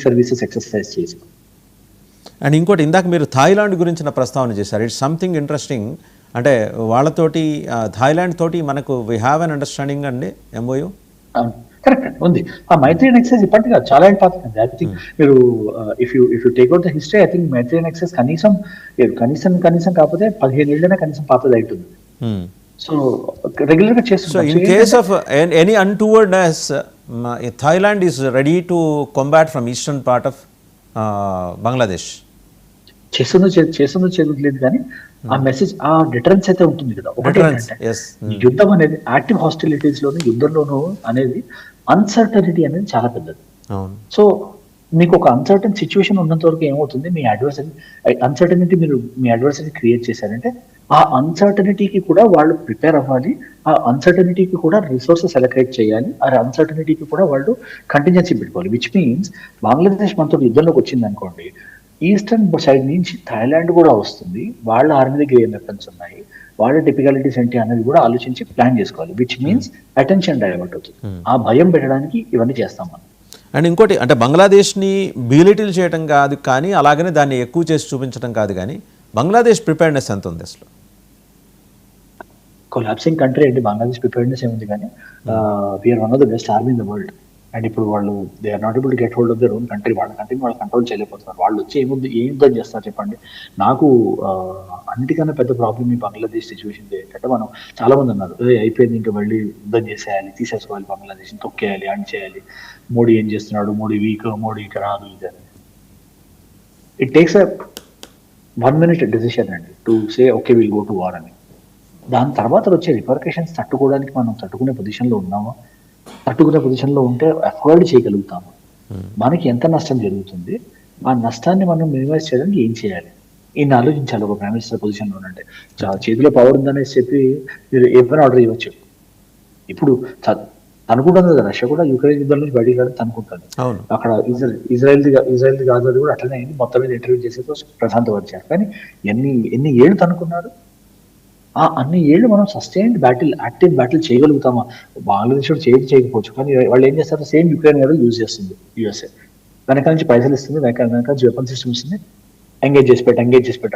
Services exercise చేసి. And ఇంకోటి, ఇందాక మీరు థాయిలాండ్ గురించిన ప్రస్తావన చేశారు. It's something interesting. అంటే వాళ్ళతోటి థాయిలాండ్ తోటి మనకు వీ హ్యావ్ అన్ అండర్స్టాండింగ్ అండి, ఎంఓయూ. కరెక్ట్ ఉంది. ఆ మైత్రి ఎక్సైజ్ ఇప్పటిగా చాలా ఏళ్ళు పాతుంది. ఐ థింక్ మీరు if you take out the history, I think Maitri exercise కనీసం కాకపోతే 15 ఏళ్ళైనా కనీసం పాతది అవుతుంది. సో రెగ్యులర్ గా చేస్తాం. So in case of any untowardness, Thailand is ready to combat from eastern part of Bangladesh. చేస్తుందో చేయలేదు కానీ ఆ మెసేజ్, ఆ డిటరెన్స్ అయితే ఉంటుంది కదా. ఒకటి యుద్ధం అనేది యాక్టివ్ హాస్టిలిటీస్ లోను, యుద్ధంలోనూ అనేది అన్సర్టనిటీ అనేది చాలా పెద్దది. సో మీకు ఒక అన్సర్టన్ సిచ్యువేషన్ ఉన్నంత వరకు ఏమవుతుంది, మీ అన్సర్టనిటీ మీరు మీ అడ్వర్సరీ క్రియేట్ చేశారంటే ఆ అన్సర్టనిటీకి కూడా వాళ్ళు ప్రిపేర్ అవ్వాలి, ఆ అన్సర్టనిటీకి కూడా రిసోర్సెస్ అలొకేట్ చేయాలి, ఆ అన్సర్టనిటీకి కూడా వాళ్ళు కంటిన్యూన్సీ పెట్టుకోవాలి. విచ్ మీన్స్ బంగ్లాదేశ్ మనతో యుద్ధంలోకి వచ్చింది అనుకోండి, ఈస్టర్న్ సైడ్ నుంచి థాయిలాండ్ కూడా వస్తుంది, వాళ్ళ ఆర్మీ దగ్గర ఏం వెపన్స్ ఉన్నాయి, వాళ్ళ టిపికాలిటీస్ ఏంటి అనేది కూడా ఆలోచించి ప్లాన్ చేసుకోవాలి. విచ్ మీన్స్ అటెన్షన్ డైవర్ట్ అవుతుంది. ఆ భయం పెట్టడానికి ఇవన్నీ చేస్తాం మనం. అండ్ ఇంకోటి అంటే బంగ్లాదేశ్ని బీలిటిల్ చేయడం కాదు, కానీ అలాగనే దాన్ని ఎక్కువ చేసి చూపించడం కాదు, కానీ బంగ్లాదేశ్ ప్రిపేర్నెస్ ఎంత ఉంది అసలు? కొలాప్సింగ్ కంట్రీ అండి బంగ్లాదేశ్. ప్రిపేర్నెస్ ఏముంది కానీ we are one of the best army in the world. And ఇప్పుడు వాళ్ళు they are not able to get hold of their own country. వాళ్ళ కంట్రీని వాళ్ళు కంట్రోల్ చేయలేకపోతున్నారు. వాళ్ళు వచ్చి ఏం యుద్ధం చేస్తారు చెప్పండి. నాకు అన్నిటికన్నా పెద్ద ప్రాబ్లం ఈ బంగ్లాదేశ్ సిచ్యువేషన్ ఏంటంటే, మనం చాలా మంది అన్నారు అయిపోయింది, ఇంకా మళ్ళీ యుద్ధం చేసేయాలి, తీసేసుకోవాలి, బంగ్లాదేశ్ని తొక్కేయాలి, అని చేయాలి, మోడీ ఏం చేస్తున్నాడు, మోడీ వీక్, మోడీకి రాదు ఇది అని. It takes a 1 minute decision అండి to say okay will go to war అని. దాని తర్వాత వచ్చే రిపర్కషన్స్ తట్టుకోవడానికి మనం తట్టుకునే పొజిషన్లో ఉన్నామా, తట్టుకునే పొజిషన్లో ఉంటే అఫోర్డ్ చేయగలుగుతాము, మనకి ఎంత నష్టం జరుగుతుంది, ఆ నష్టాన్ని మనం మినిమైజ్ చేయడానికి ఏం చేయాలి, ఈయన ఆలోచించాలి. ఒక ప్రైమ్ మినిస్టర్ పొజిషన్లో ఉంటే చేతిలో పవర్ ఉందనేసి చెప్పి మీరు ఏమైనా ఆర్డర్ ఇవ్వచ్చు. ఇప్పుడు అనుకుంటుంది కదా, రష్యా కూడా యుక్రెయిన్ యుద్ధం నుంచి బయటికి రావడానికి అనుకుంటుంది. అక్కడ ఇజ్రాయెల్ గాజాది కూడా అట్లనే అయింది. మొత్తం మీద ఇంటర్వ్యూ చేసేది ప్రశాంత్ వచ్చారు. కానీ ఎన్ని ఏళ్ళు తనుకున్నారు. ఆ అన్ని ఏళ్ళు మనం సస్టైన్డ్ బ్యాటిల్, యాక్టివ్ బ్యాటిల్ చేయగలుగుతామా? బంగ్లాదేశ్ చేయకపోవచ్చు, కానీ వాళ్ళు ఏం చేస్తారు, సేమ్ యుక్రెయిన్ మోడల్ యూజ్ చేస్తుంది యూఎస్ఏ. వెనక నుంచి పైసలు ఇస్తుంది, వెనక నుంచి వెపన్ సిస్టమ్ ఇస్తుంది, ఎంగేజ్ చేసి పెట్టు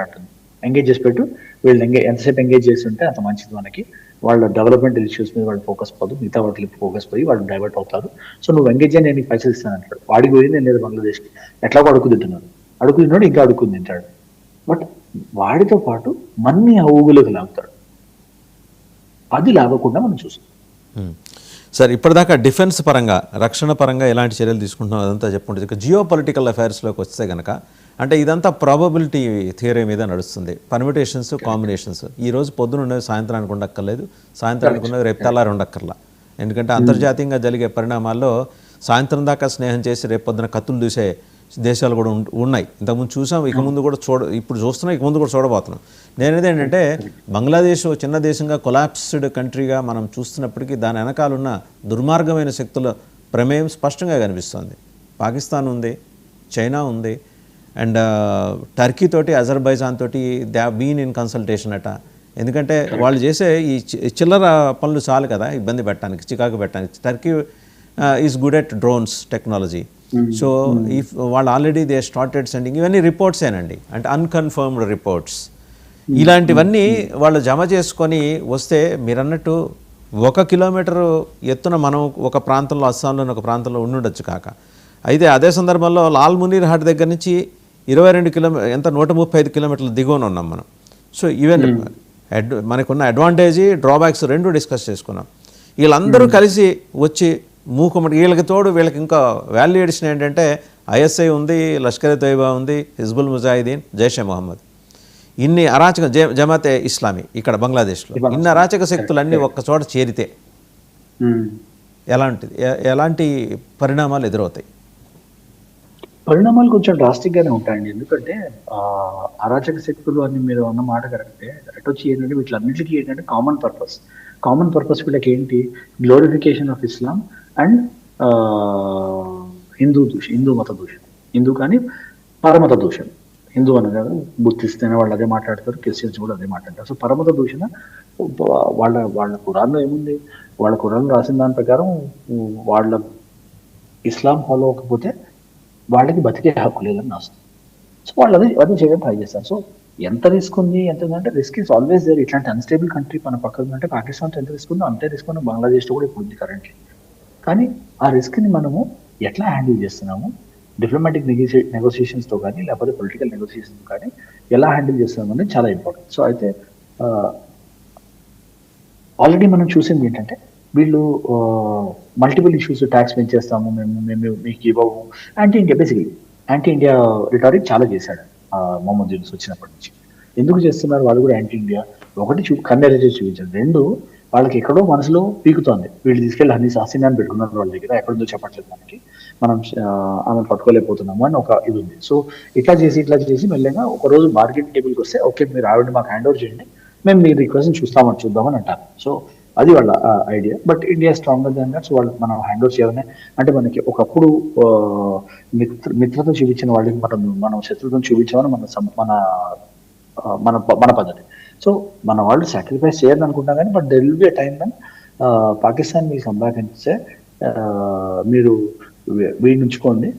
అంటుంది. ఎంగేజ్ చేసి పెట్టు, వీళ్ళు ఎంతసేపు ఎంగేజ్ చేస్తుంటే అంత మంచిది మనకి. వాళ్ళ డెవలప్మెంట్ ఇష్యూస్ మీద వాళ్ళు ఫోకస్ పోదు, మిగతా వాటికి ఫోకస్ పోయి వాళ్ళు డైవర్ట్ అవుతారు. సో నువ్వు ఎంగేజ్ అని నేను పైసలు ఇస్తాను అంటాడు. వాడికి పోయింది నేను లేదు బంగ్లాదేశ్కి, ఎట్లాగో అడుగు తింటున్నాడు, ఇంకా అడుక్కుని తింటాడు. బట్ వాడితో పాటు మన్ని ఊగులోకి లాగుతాడు. అది లాగకుండా మనం చూస్తాం. సార్, ఇప్పటిదాకా డిఫెన్స్ పరంగా, రక్షణ పరంగా ఎలాంటి చర్యలు తీసుకుంటున్నాం అదంతా చెప్పుకుంటుంది. ఇక జియో పొలిటికల్ అఫైర్స్లోకి వస్తే కనుక, అంటే ఇదంతా ప్రాబబిలిటీ థియరీ మీద నడుస్తుంది. Permutations, combinations. ఈ రోజు పొద్దున ఉండేది సాయంత్రానికి ఉండక్కర్లేదు, సాయంత్రానికి ఉండేది రేపు తెల్లారి ఉండక్కర్లా. ఎందుకంటే అంతర్జాతీయంగా జరిగే పరిణామాల్లో సాయంత్రం దాకా స్నేహం చేసి రేపు పొద్దున కత్తులు దూసే దేశాలు కూడా ఉన్నాయి. ఇంతకుముందు చూసాం, ఇక ముందు కూడా ఇప్పుడు చూస్తున్నాం, ఇక ముందు కూడా చూడబోతున్నాం. నేనేది ఏంటంటే, బంగ్లాదేశ్ చిన్న దేశంగా కొలాప్స్డ్ కంట్రీగా మనం చూస్తున్నప్పటికీ దాని వెనకాలన్న దుర్మార్గమైన శక్తుల ప్రమేయం స్పష్టంగా కనిపిస్తుంది. పాకిస్తాన్ ఉంది, చైనా ఉంది, అండ్ టర్కీ తోటి, అజర్బైజాన్ తోటి they have been in consultation అట. ఎందుకంటే వాళ్ళు చేసే ఈ చిల్లర పనులు చాలు కదా ఇబ్బంది పెట్టడానికి, చికాకు పెట్టడానికి. Turkey is good at drones technology. So if వాళ్ళు ఆల్రెడీ దే స్టార్టెడ్ సెండింగ్, ఇవన్నీ రిపోర్ట్సేనండి, అంటే అన్కన్ఫర్మ్డ్ రిపోర్ట్స్. ఇలాంటివన్నీ వాళ్ళు జమ చేసుకొని వస్తే, మీరు అన్నట్టు 1 కిలోమీటరు ఎత్తున మనం ఒక ప్రాంతంలో, అస్సాంలోని ఒక ప్రాంతంలో ఉండుండొచ్చు కాక. అయితే అదే సందర్భంలో లాల్ మునీర్ హాట్ దగ్గర నుంచి 22 కిలోమీటర్, 135 కిలోమీటర్ల దిగువన ఉన్నాం మనం. సో ఈవెన్ మనకున్న అడ్వాంటేజ్, డ్రాబ్యాక్స్ రెండు డిస్కస్ చేసుకున్నాం. వీళ్ళందరూ కలిసి వచ్చి మూకుమ్మడి, వీళ్ళకి తోడు వీళ్ళకి ఇంకా వాల్యూ ఎడిషన్ ఏంటంటే ఐఎస్ఐ ఉంది, లష్కర్ ఎ తోయిబా ఉంది, హిజ్బుల్ ముజాహిదీన్, జైషే మొహమ్మద్, ఇన్ని అరాచక జమాతే ఇస్లామీ ఇక్కడ బంగ్లాదేశ్లో, ఇన్ని అరాచక శక్తులన్నీ ఒక్క చోట చేరితే ఎలాంటి పరిణామాలు ఎదురవుతాయి? పరిణామాలు కొంచెం డ్రాస్టిక్ గానే ఉంటాయండి. ఎందుకంటే అరాచక శక్తులు అని మీరు అన్న మాట కరెక్టే. వచ్చి ఏంటంటే వీటిలన్నిటికీ ఏంటంటే కామన్ పర్పస్ వీళ్ళకి ఏంటి, glorification of Islam and Hindu మత దూషణ. హిందూ కానీ పరమత దూషణ. హిందూ అనగా బుద్ధిస్తేనే వాళ్ళు అదే మాట్లాడతారు, క్రిస్టియన్స్ కూడా అదే మాట్లాడతారు. సో పరమత దూషణ వాళ్ళ ఖురాన్లో ఏముంది, వాళ్ళ ఖురాన్ రాసిన దాని ప్రకారం వాళ్ళ ఇస్లాం ఫాలో అవ్వకపోతే వాళ్ళకి బతికే హక్కు లేదని రాస్తుంది. సో వాళ్ళు అదే చేయడం ట్రై చేస్తారు. సో ఎంత రిస్క్ ఉంది, ఎంత ఉందంటే రిస్క్ ఇస్ ఆల్వేస్ దేర్. ఇట్లాంటి అన్స్టేబుల్ కంట్రీ మన పక్కన ఉందంటే పాకిస్తాన్తో ఎంత రిస్క్ ఉందో అంతే రిస్క్ ఉన్న బంగ్లాదేశ్లో కూడా ఇప్పుడు ఉంది కరెంట్లీ. కానీ ఆ రిస్క్ని మనము ఎట్లా హ్యాండిల్ చేస్తున్నాము, డిప్లొమాటిక్ నెగోసియేషన్స్తో కానీ లేకపోతే పొలిటికల్ నెగోసియేషన్స్ కానీ ఎలా హ్యాండిల్ చేస్తున్నాం అనేది చాలా ఇంపార్టెంట్. సో అయితే ఆల్రెడీ మనం చూసింది ఏంటంటే వీళ్ళు మల్టిపుల్ ఇష్యూస్, ట్యాక్స్ పెంచేస్తాము మేము మీకు ఇవ్వము, బేసికలీ యాంటీ ఇండియా రిటారిక్ చాలా చేశాడు మొహమ్మద్ యూనస్ వచ్చినప్పటి నుంచి. ఎందుకు చేస్తున్నారు వాళ్ళు కూడా యాంటీ ఇండియా? ఒకటి కన్నెరేజ్ చూపించారు, రెండు వాళ్ళకి ఎక్కడో మనసులో పీకుతోంది, వీళ్ళు తీసుకెళ్ళి హసీనాని పెట్టుకున్నారు వాళ్ళ దగ్గర, ఎక్కడుందో చెప్పట్లేదు మనకి, మనం ఆమె పట్టుకోలేకపోతున్నాము అని ఒక ఇది ఉంది. సో ఇట్లా చేసి మెల్లగా ఒక రోజు మార్కెట్ టేబుల్కి వస్తే ఓకే మీరు ఆవిడ మాకు హ్యాండ్ ఓవర్ చేయండి, మేము మీ రిక్వెస్ట్ చూద్దామని అంటారు. సో అది వాళ్ళ idea. But India stronger than that. So వాళ్ళు మనం హ్యాండ్ ఓవర్ చేయాలని అంటే మనకి ఒకప్పుడు మిత్రత చూపించిన వాళ్ళకి మనం శత్రుత్వం చూపించామని మన పద్ధతి. సో మన వాళ్ళు సాక్రిఫైస్ చేయాలని అనుకుంటాం కానీ but there will be a time when Pakistan మీకు సంపాదించే మీరు వీడిని ఉంచుకోండి,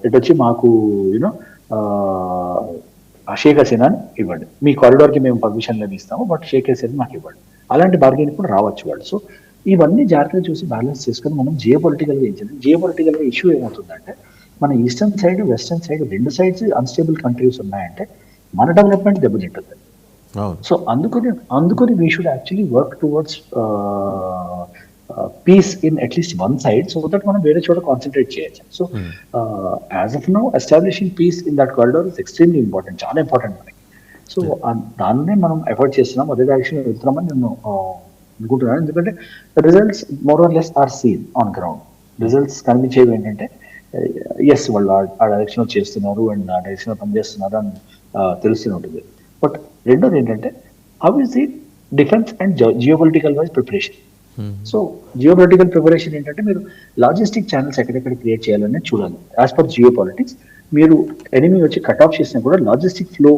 ఇటు వచ్చి మాకు యూనో షేక్ హసీనాని ఇవ్వండి, మీ కారిడార్కి మేము పర్మిషన్లు ఇస్తాము బట్ షేక్ హసీనా మాకు ఇవ్వండి, అలాంటి బార్గెన్ కూడా రావచ్చు వాళ్ళు. సో ఇవన్నీ జాగ్రత్తగా చూసి బ్యాలెన్స్ చేసుకొని మనం జియోపొలిటికల్గా ఇచ్చింది. జియోపొలిటికల్గా ఇష్యూ ఏమవుతుందంటే మన ఈస్టర్న్ సైడ్ వెస్టర్న్ సైడ్ రెండు సైడ్స్ అన్స్టేబుల్ కంట్రీస్ ఉన్నాయంటే మన డెవలప్మెంట్ దెబ్బతింటుంది. సో అందుకని we should actually work towards peace in at least one side so that మనం వేరే చోట కాన్సన్ట్రేట్ చేయొచ్చు. So as of now establishing peace in that corridor is extremely important, చాలా ఇంపార్టెంట్ మనకి. సో దాన్నే మనం ఎఫర్ట్ చేస్తున్నాం, అదే డైరెక్షన్ వెళ్తున్నామని నేను అనుకుంటున్నాను. ఎందుకంటే results more or less are seen on ground. Results కనిపించేవి ఏంటంటే ఎస్ వాళ్ళు ఆ డైరెక్షన్లో చేస్తున్నారు అండ్ ఆ డైరెక్షన్లో పనిచేస్తున్నారు అని తెలుస్తూనే ఉంటుంది. బట్ రెండోది ఏంటంటే how is the defence and geopolitical wise preparation. So geopolitical preparation ఏంటంటే మీరు లాజిస్టిక్ ఛానల్స్ ఎక్కడెక్కడ క్రియేట్ చేయాలని చూడాలి. యాజ్ పర్ జియోపాలిటిక్స్ మీరు ఎనిమీ వచ్చి కట్ ఆఫ్ చేసినా కూడా లాజిస్టిక్ ఫ్లో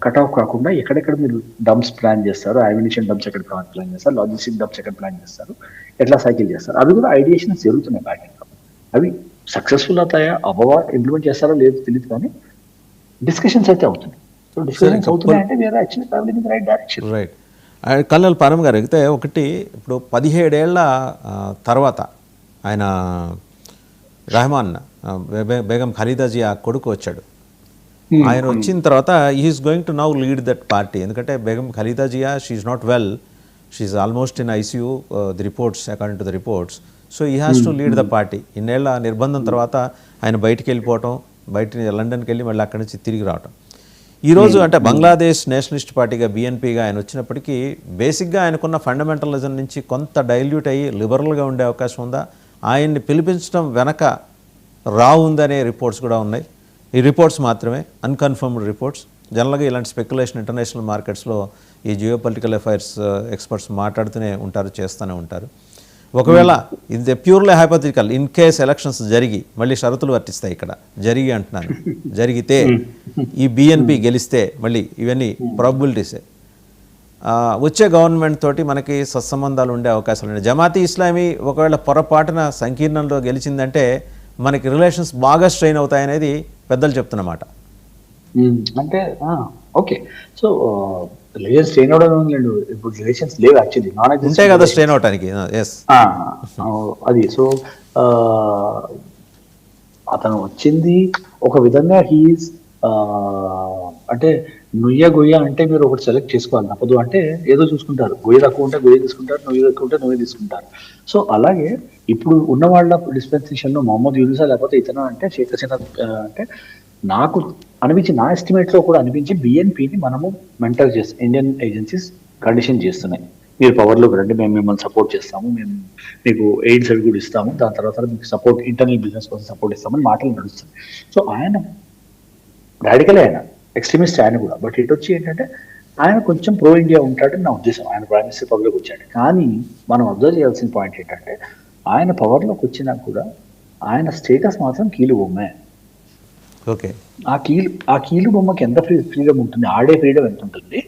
కట్ ఆఫ్ కాకుండా ఎక్కడెక్కడ మీరు డంప్స్ ప్లాన్ చేస్తారు, అమ్యునిషన్ డంప్స్ ఎక్కడ ప్లాన్ చేస్తారు, లాజిస్టిక్ డంప్స్ ఎక్కడ ప్లాన్ చేస్తారు, ఎట్లా సైకిల్ చేస్తారు, అవి కూడా ఐడియేషన్స్ జరుగుతున్నాయి బ్యాక్ ఎండ్. అవి సక్సెస్ఫుల్ అవుతాయా అవ్వవా, ఇంప్లిమెంట్ చేస్తారో లేదో తెలియదు కానీ డిస్కషన్స్ అయితే అవుతున్నాయి. సో డిస్కషన్స్ అవుతున్నాయి అంటే we are actually travelling in the right direction. Right. Colonel Param గారు అయితే ఒకటి ఇప్పుడు 17 ఏళ్ల తర్వాత ఆయన రెహమాన్ బేగం ఖలీదాజీ ఆ కొడుకు వచ్చాడు. ఆయన వచ్చిన తర్వాత is going to now lead that party. ఎందుకంటే Begum Khaleda Zia she's not well, she's almost in ICU the reports according to the reports. So he has to lead the party. ఇన్నేళ్ల నిర్బంధం తర్వాత ఆయన బయటికి వెళ్ళిపోవటం, లండన్కి వెళ్ళి మళ్ళీ అక్కడి నుంచి తిరిగి రావటం. ఈరోజు అంటే బంగ్లాదేశ్ నేషనలిస్ట్ పార్టీగా బీఎన్పీగా ఆయన వచ్చినప్పటికీ బేసిక్గా ఆయనకున్న ఫండమెంటలిజం నుంచి కొంత డైల్యూట్ అయ్యి లిబరల్గా ఉండే అవకాశం ఉందా? ఆయన్ని పిలిపించడం వెనక ఉందనే రిపోర్ట్స్ కూడా ఉన్నాయి. ఈ రిపోర్ట్స్ మాత్రమే, అన్కన్ఫర్మ్డ్ రిపోర్ట్స్. జనరల్గా ఇలాంటి స్పెక్యులేషన్ ఇంటర్నేషనల్ మార్కెట్స్లో ఈ జియోపొలిటికల్ అఫైర్స్ ఎక్స్పర్ట్స్ మాట్లాడుతూనే ఉంటారు, చేస్తూనే ఉంటారు. ఒకవేళ ఇది purely hypothetical, in case elections జరిగి మళ్ళీ షరతులు వర్తిస్తాయి. ఇక్కడ జరిగి అంటున్నాను, జరిగితే ఈ బీఎన్పీ గెలిస్తే మళ్ళీ ఇవన్నీ ప్రాబబిలిటీసే. వచ్చే గవర్నమెంట్ తోటి మనకి సత్సంబంధాలు ఉండే అవకాశాలు ఉన్నాయి. జమాతీ ఇస్లామీ ఒకవేళ పొరపాటున సంకీర్ణంలో గెలిచిందంటే మనకి రిలేషన్స్ బాగా స్ట్రెయిన్ అవుతాయనేది పెద్దలు చెప్తున్నమాట. అంటే ఓకే, సో రిలేషన్స్ స్ట్రెయిన్ అవడం లేదు, ఇప్పుడు రిలేషన్స్ లేవు యాక్చువల్లీ, నాన్ ఉంటే కదా స్ట్రెయిన్ అవడానికి. అది సో అతను వచ్చింది ఒక విధంగా హీఈస్ అంటే గొయ్య అంటే మీరు ఒకటి సెలెక్ట్ చేసుకోవాలి తప్పదు. అంటే ఏదో చూసుకుంటారు, గొయ్య తక్కువ ఉంటే గొయ్య తీసుకుంటారు, నువ్వు తక్కువ ఉంటే నువ్వే తీసుకుంటారు. సో అలాగే ఇప్పుడు ఉన్న వాళ్ళ డిస్పెన్సేషన్లో మొహమ్మద్ యూనుసా లేకపోతే ఇతను అంటే షేక్ హసీనా అంటే నాకు అనిపించి, నా ఎస్టిమేట్లో కూడా అనిపించి బిఎన్పిని మనము మెంటర్ చేస్తాం, ఇండియన్ ఏజెన్సీస్ కండిషన్ చేస్తున్నాయి. మీరు పవర్లోకి రండి, మేము మిమ్మల్ని సపోర్ట్ చేస్తాము, మేము మీకు ఎయిడ్స్ అవి కూడా ఇస్తాము, దాని తర్వాత మీకు సపోర్ట్ ఇంటర్నల్ బిజినెస్ కోసం సపోర్ట్ ఇస్తామని మాటలు నడుస్తుంది. సో ఆయన రాడికలే, ఆయన ఎక్స్ట్రీమిస్ట్ ఆయన కూడా. బట్ ఇటు వచ్చి ఏంటంటే ఆయన కొంచెం ప్రో ఇండియా ఉంటాడని నా ఉద్దేశం. ఆయన ప్రైమ్ మినిస్టర్ పవర్లోకి వచ్చాడు, కానీ మనం అబ్జర్వ్ చేయాల్సిన పాయింట్ ఏంటంటే ఆయన పవర్లోకి వచ్చినా కూడా ఆయన స్టేటస్ మాత్రం కీలు బొమ్మే. ఓకే, ఆ కీలు బొమ్మకి ఎంత ఫ్రీడమ్ ఉంటుంది, ఆడే ఫ్రీడమ్ ఎంత ఉంటుంది,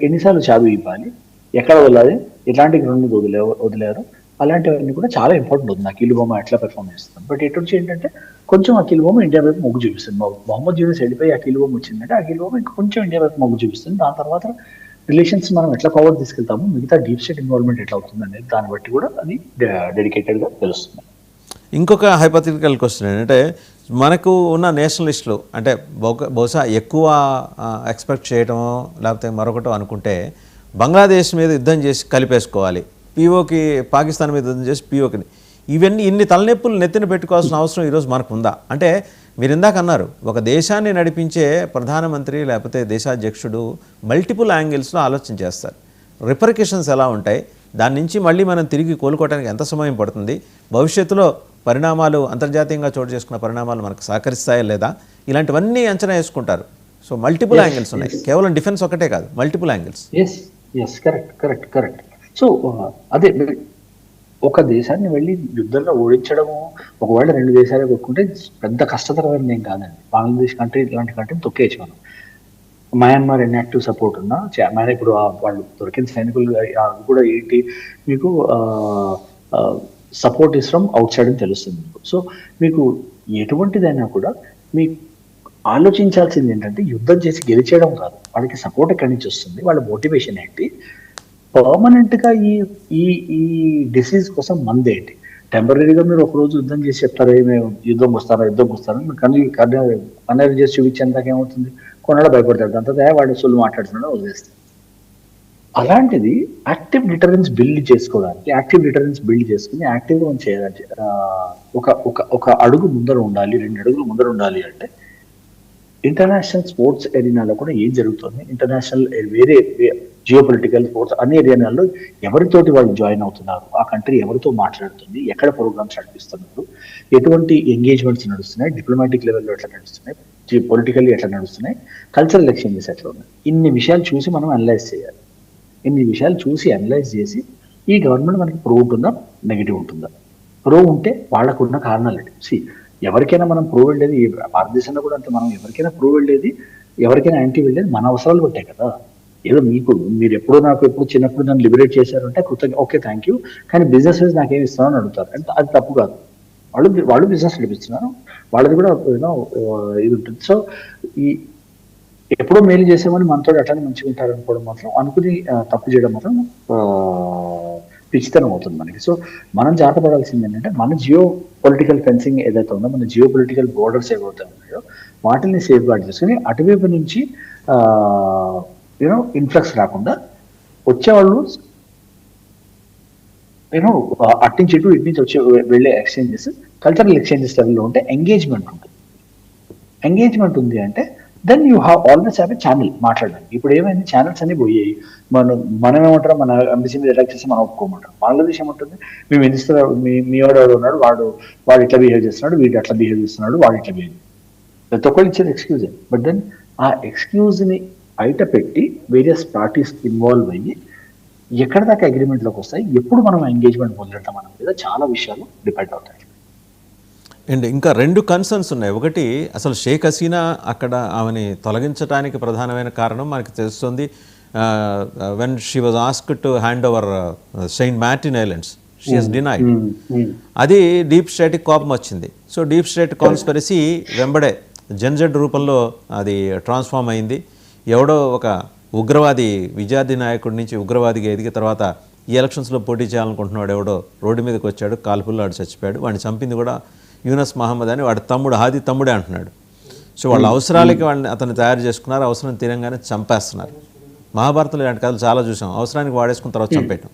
ఎన్నిసార్లు చాలు ఇవ్వాలి, ఎక్కడ వదలాలి, ఎట్లాంటి గ్రౌండ్ వదిలేరు, అలాంటివన్నీ కూడా చాలా ఇంపార్టెంట్ ఉంది. అఖిల్ బొమ్మ ఎట్లా పెర్ఫామ్ చేస్తుంది. బట్ ఎటు నుంచి ఏంటంటే కొంచెం అఖిల్ బొమ్మ ఇండియా వైపు మొగ్గు చూపిస్తుంది. మొహమ్మద్ యూనిస్ వెళ్ళిపోయి అఖిల్ బొమ్మ వచ్చిందంటే అఖిల్ బొమ్మ ఇంకా కొంచెం ఇండియా వైపు మొగ్గు చూపిస్తుంది. దాని తర్వాత రిలేషన్స్ మనం ఎట్లా ఫార్వర్డ్ తీసుకెళ్తాము, మిగతా డీప్ స్టేట్ ఇన్వాల్వ్మెంట్ ఎట్లా అవుతుంది అనేది దాన్ని బట్టి కూడా అది డెడికేటెడ్గా తెలుస్తుంది. ఇంకొక హైపోథెటికల్ క్వశ్చన్ ఏంటంటే మనకు ఉన్న నేషనలిస్టులు అంటే బహుశా ఎక్కువ ఎక్స్పెక్ట్ చేయటమో లేకపోతే మరొకటో అనుకుంటే బంగ్లాదేశ్ మీద యుద్ధం చేసి కలిపేసుకోవాలి, పీఓకి పాకిస్తాన్ మీద యుద్ధం చేసి పీఓకిని, ఇవన్నీ ఇన్ని తలనొప్పులు నెత్తిన పెట్టుకోవాల్సిన అవసరం ఈరోజు మనకు ఉందా? అంటే మీరు ఇందాక అన్నారు ఒక దేశాన్ని నడిపించే ప్రధానమంత్రి లేకపోతే దేశాధ్యక్షుడు మల్టిపుల్ యాంగిల్స్లో ఆలోచన చేస్తారు. రిపర్కిషన్స్ ఎలా ఉంటాయి, దాని నుంచి మళ్ళీ మనం తిరిగి కోలుకోవడానికి ఎంత సమయం పడుతుంది, భవిష్యత్తులో పరిణామాలు అంతర్జాతీయంగా చోటు చేసుకున్న పరిణామాలు మనకు సహకరిస్తాయా లేదా, ఇలాంటివన్నీ అంచనా వేసుకుంటారు. సో మల్టిపుల్ యాంగిల్స్ ఉన్నాయి, కేవలం డిఫెన్స్ ఒకటే కాదు, మల్టిపుల్ యాంగిల్స్. కరెక్ట్. సో అదే ఒక దేశాన్ని వెళ్ళి యుద్ధంలో ఓడించడము, ఒకవేళ 2 దేశాలే కొట్టుకుంటే పెద్ద కష్టతరమైనది ఏం కాదండి. బంగ్లాదేశ్ కంట్రీ ఇలాంటి కంట్రీని తొక్కేయచ్చు మనం. మయన్మార్ ఇన్యాక్టివ్ సపోర్ట్ ఉన్నా మన ఇప్పుడు వాళ్ళు దొరికిన సైనికులు కూడా ఏంటి మీకు support is from out side అని తెలుస్తుంది మీకు. సో మీకు ఎటువంటిదైనా కూడా మీకు ఆలోచించాల్సింది ఏంటంటే యుద్ధం చేసి గెలిచేయడం కాదు, వాళ్ళకి సపోర్ట్ ఎక్కడి నుంచి వస్తుంది, వాళ్ళ మోటివేషన్ ఏంటి, పర్మనెంట్ గా ఈ ఈ డిసీజ్ కోసం మందేంటి. టెంపరీగా మీరు ఒక రోజు యుద్ధం చేసి చెప్తారు మేము యుద్ధం వస్తారని మీరు కన్నీరు చేసి చూపించేందాక ఏమవుతుంది, కొన్నాళ్ళు భయపడతారు, దాని తర్వాత వాడు సొల్లు మాట్లాడుతున్నాడు వదిలేస్తారు. అలాంటిది యాక్టివ్ డిటరెన్స్ బిల్డ్ చేసుకుని యాక్టివ్గా మనం చేయాలి. ఒక అడుగు ముందర ఉండాలి, 2 అడుగులు ముందర ఉండాలి అంటే ఇంటర్నేషనల్ స్పోర్ట్స్ ఏరియాలో కూడా ఏం జరుగుతుంది, ఇంటర్నేషనల్ వేరే జియో పొలిటికల్ స్పోర్ట్స్ అన్ని ఏరియాలో ఎవరితోటి వాళ్ళు జాయిన్ అవుతున్నారు, ఆ కంట్రీ ఎవరితో మాట్లాడుతుంది, ఎక్కడ ప్రోగ్రామ్స్ నడిపిస్తున్నారు, ఎటువంటి ఎంగేజ్మెంట్స్ నడుస్తున్నాయి, డిప్లొమాటిక్ లెవెల్లో ఎట్లా నడుస్తున్నాయి, పొలిటికల్లీ ఎట్లా నడుస్తున్నాయి, కల్చరల్ ఎక్స్చేంజెస్ ఎట్లా ఉన్నాయి, ఇన్ని విషయాలు చూసి మనం అనలైజ్ చేయాలి. ఇన్ని విషయాలు చూసి అనలైజ్ చేసి ఈ గవర్నమెంట్ మనకి ప్రో ఉంటుందా నెగిటివ్ ఉంటుందా, ప్రో ఉంటే వాళ్ళకున్న కారణాలు ఏంటి. ఎవరికైనా మనం ప్రో వెళ్ళేది భారతదేశంలో కూడా అంతే, మనం ఎవరికైనా ప్రో వెళ్ళేది ఎవరికైనా యాంటీ వెళ్ళేది మన అవసరాలు బట్టే కదా. ఏదో మీరు ఎప్పుడు చిన్నప్పుడు నన్ను లిబరేట్ చేశారంటే ఓకే థ్యాంక్ యూ, కానీ బిజినెస్ వైజ్ నాకేం ఇస్తాను అని అడుగుతారు, అంటే అది తప్పు కాదు. వాళ్ళు బిజినెస్ నడిపిస్తున్నారు, వాళ్ళది కూడా ఇది ఉంటుంది. సో ఎప్పుడో మేలు చేసామని మనతో అట్లానే మంచిగా ఉంటారు అనుకోవడం మాత్రం, అనుకుని తప్పు చేయడం మాత్రం పిచ్చితనం అవుతుంది మనకి. సో మనం జాగ్రత్త పడాల్సింది ఏంటంటే మన జియో పొలిటికల్ ఫెన్సింగ్ ఏదైతే ఉందో, మన జియో పొలిటికల్ బోర్డర్స్ ఏవైతే ఉన్నాయో వాటిని సేఫ్ గార్డ్ చేసుకుని అటువైపు నుంచి ఇన్ఫ్లక్స్ రాకుండా వచ్చేవాళ్ళు అట్నుంచి ఇటు నుంచి వెళ్ళే ఎక్స్చేంజెస్ కల్చరల్ ఎక్స్చేంజెస్ లెవెల్లో ఉంటే ఎంగేజ్మెంట్ ఉంది అంటే then you always have a channel మాట్లాడడానికి. ఇప్పుడు ఏమైంది, ఛానల్స్ అన్ని పోయాయి. మనం ఏమంటారు, మన ఎంబసీ మీద అటాక్ చేస్తే మనం ఒప్పుకోమంటారు. బంగ్లాదేశ్ ఏమంటుంది, మేము ఎందుకు మీ వాడు ఉన్నాడు, వాడు ఇట్లా బిహేవ్ చేస్తున్నాడు, వీడు అట్లా బిహేవ్ చేస్తున్నాడు, వాడు ఇట్లా బిహేవ్, ప్రతి ఒక్కరు ఇచ్చేది ఎక్స్క్యూజే. బట్ దెన్ ఆ ఎక్స్క్యూజ్ని బయట పెట్టి వేరియస్ పార్టీస్ ఇన్వాల్వ్ అయ్యి ఎక్కడ దాకా అగ్రిమెంట్లోకి వస్తాయి, ఎప్పుడు మనం ఎంగేజ్మెంట్ మొదలెడతాం అన్న మీద చాలా విషయాలు డిపెండ్ అవుతాయి. అండ్ ఇంకా 2 కన్సర్న్స్ ఉన్నాయి. ఒకటి, అసలు షేక్ హసీనా అక్కడ ఆమెని తొలగించడానికి ప్రధానమైన కారణం మనకి తెలుస్తుంది, when she was asked to hand over Saint Martin islands, she has denied. అది డీప్ స్టేట్కి కోపం వచ్చింది. సో డీప్ స్టేట్ కాన్స్పిరసీ వెంబడే జెన్జెడ్ రూపంలో అది ట్రాన్స్ఫార్మ్ అయింది. ఎవడో ఒక ఉగ్రవాది విద్యార్థి నాయకుడి నుంచి ఉగ్రవాదిగా ఎదిగిన తర్వాత ఈ ఎలక్షన్స్లో పోటీ చేయాలనుకుంటున్నాడు ఎవడో రోడ్డు మీదకి వచ్చాడు, కాల్పుల్లో వాడు చచ్చిపోయాడు. వాడిని చంపింది కూడా యూనస్ మహమ్మద్ అని, వాడి తమ్ముడు హాది తమ్ముడే అంటున్నాడు. సో వాళ్ళ అవసరాలకి వాళ్ళని అతన్ని తయారు చేసుకున్నారు, అవసరం తీరంగానే చంపేస్తున్నారు. మహాభారతంలో ఇలాంటి కథలు చాలా చూసాం, అవసరానికి వాడేసుకున్న తర్వాత చంపేయటం.